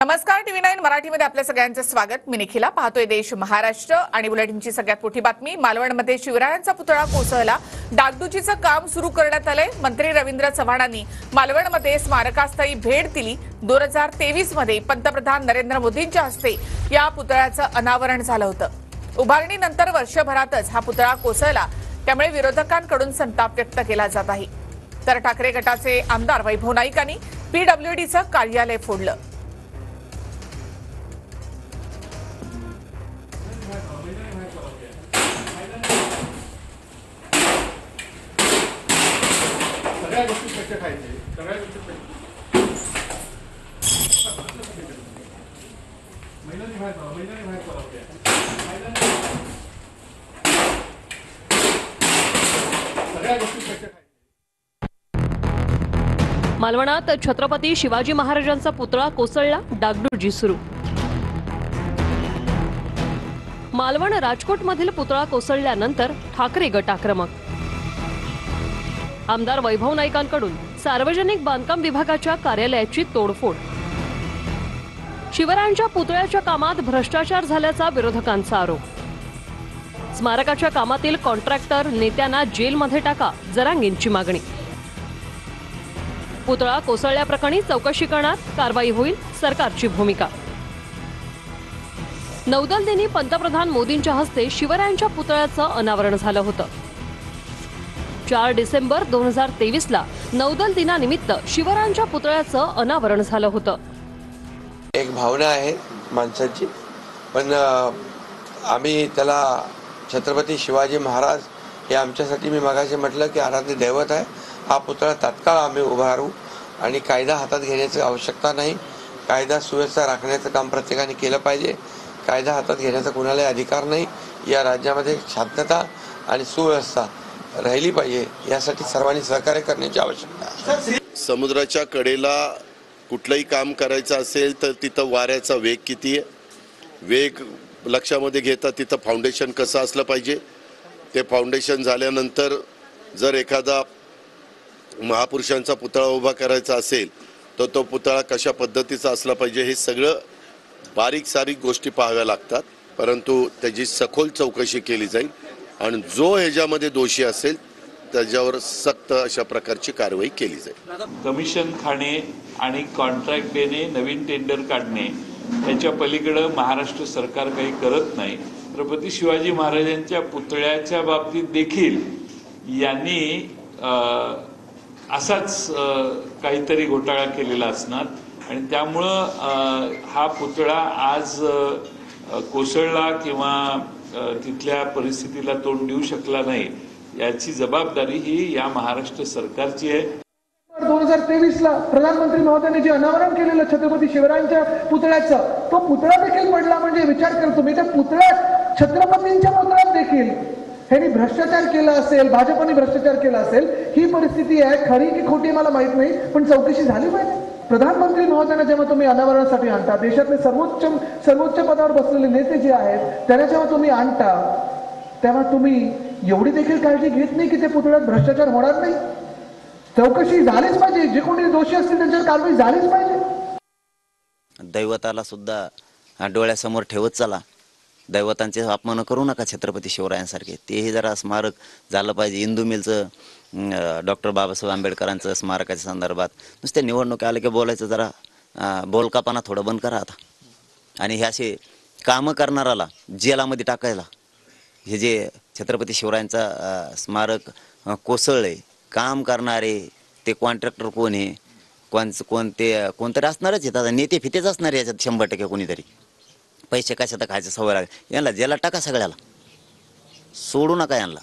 नमस्कार, TV9 मराठीमध्ये आपल्या सगळ्यांचं स्वागत। मी निखिला पाहतोय देश महाराष्ट्र आणि बुलेटिनची सगळ्यात मोठी बातमी। मालवणमध्ये शिवरायांचा पुतळा कोसळला, डागडुजीचं काम सुरू करण्यात आलंय। मंत्री रवींद्र चव्हाणांनी मालवणमध्ये स्मारकास्थळी भेट दिली। 2023 मध्ये पंतप्रधान नरेंद्र मोदींच्या हस्ते या पुतळ्याचं अनावरण झालं होतं। उभारणीनंतर वर्षभरातच हा पुतळा कोसळला, त्यामुळे विरोधकांकडून संताप व्यक्त केला जात आहे। तर ठाकरे गटाचे आमदार वैभव नाईकांनी PWDचं कार्यालय फोडलं। मालवणात छत्रपती शिवाजी महाराजांचा पुतळा कोसळला, डागडुजी सुरू। मालवण राजकोट मधील पुतळा कोसळल्यानंतर ठाकरे गट आक्रमक। आमदार वैभव नाईकांकडून सार्वजनिक बांधकाम विभागाच्या कार्यालयाची तोडफोड। शिवरायांच्या पुतळ्याच्या कामात भ्रष्टाचार झाल्याचा विरोधकांचा आरोप। स्मारकाच्या कामातील कॉन्ट्रॅक्टर नेत्यांना जेलमध्ये टाका, जरांगेंची मागणी। पुतळा कोसळल्याप्रकरणी चौकशी करणार, कारवाई होईल, सरकारची भूमिका। नौदल दिनी पंतप्रधान मोदींच्या हस्ते शिवरायांच्या पुतळ्याचं अनावरण झालं होतं। 4 डिसेंबर 2023 ला नौदल दिनानिमित्त शिवरायांच्या पुतळ्याचं अनावरण झालं होतं। एक भावना आहे माणसाची, पण आम्ही त्याला छत्रपती शिवाजी महाराज हे आमच्यासाठी, मी मगाशी म्हटलं की आराध्य दैवत आहे। हा पुतळा तात्काळ आम्ही उभारू आणि कायदा हातात घेण्याची आवश्यकता नाही। कायदा सुव्यवस्था राखण्याचं काम प्रत्येकाने केलं पाहिजे। कायदा हातात घेण्याचा कुणालाही अधिकार नाही। या राज्यामध्ये शांतता आणि सुव्यवस्था राहिली पाहिजे, यासाठी सर्वांनी सहकार्य करण्याची आवश्यकता आहे। समुद्राच्या कडेला कुठलंही काम करायचं असेल तर तिथं वाऱ्याचा वेग किती आहे, वेग लक्षामध्ये घेता तिथं फाउंडेशन कसं असलं पाहिजे। ते फाउंडेशन झाल्यानंतर जर एखादा महापुरुषांचा पुतळा उभा करायचा असेल तर तो पुतळा कशा पद्धतीचा असला पाहिजे, हे सगळं बारीक सारीक गोष्टी पाहाव्या लागतात। परंतु त्याची सखोल चौकशी केली जाईल आणि जो ह्याच्यामध्ये दोषी असेल त्याच्यावर सक्त अशा प्रकारची कारवाई केली जाईल। कमिशन खाणे आणि कॉन्ट्रॅक्ट देणे, नवीन टेंडर काढणे याच्या पलीकडे महाराष्ट्र सरकार काही करत नाही। छत्रपती शिवाजी महाराजांच्या पुतळ्याच्या बाबतीत देखील यांनी असाच काहीतरी घोटाळा केलेला असणार आणि त्यामुळं हा पुतळा आज कोसळला किंवा तिथल्या परिस्थितीला तोंड देऊ शकला नाही, याची जबाबदारी ही या महाराष्ट्र सरकारची आहे। 2023 ला प्रधानमंत्री महोदयांनी जे अनावरण केलेलं छत्रपती शिवरायांच्या पुतळ्याचं, तो पुतळा देखील पडला। म्हणजे विचार करा तुम्ही, त्या पुतळ्यात, छत्रपतींच्या पुतळ्यात देखील ह्यांनी भ्रष्टाचार केला असेल, भाजपने भ्रष्टाचार केला असेल। ही परिस्थिती आहे, खरी की खोटी मला माहित नाही, पण चौकशी झाली पाहिजे। प्रधानमंत्री महोदयांना जेव्हा तुम्ही अनावरणासाठी आणता, देशातले सर्वोच्च पदावर बसलेले नेते जे आहेत त्यांना जेव्हा तुम्ही आणता, तेव्हा तुम्ही एवढी देखील काळजी घेत नाही की ते पुतळ्यात भ्रष्टाचार होणार नाही। चौकशी झालीच पाहिजे, जे कोणी दोषी असतील त्यांच्यावर कारवाई झालीच पाहिजे। दैवताला सुद्धा डोळ्यासमोर ठेवत चला, दैवतांचे अपमान करू नका छत्रपती शिवरायांसारखे। तेही जरा स्मारक झालं पाहिजे। इंदू मिलचं डॉक्टर बाबासाहेब आंबेडकरांचं स्मारकाच्या संदर्भात नुसते निवडणूक आले की बोलायचं, जरा बोलकापणा थोडं बंद करा आता। आणि हे असे कामं करणाराला जेलामध्ये टाकायला, हे जे छत्रपती शिवरायांचा स्मारक कोसळले, काम करणारे ते कॉन्ट्रॅक्टर कोण आहे, कोणतरी असणारच आहेत, आता नेते फितेच असणार याच्यात 100% कोणीतरी। पैसे कशात खायचं सवय लागेल यांना, जेला टाका सगळ्याला, सोडू नका यांना।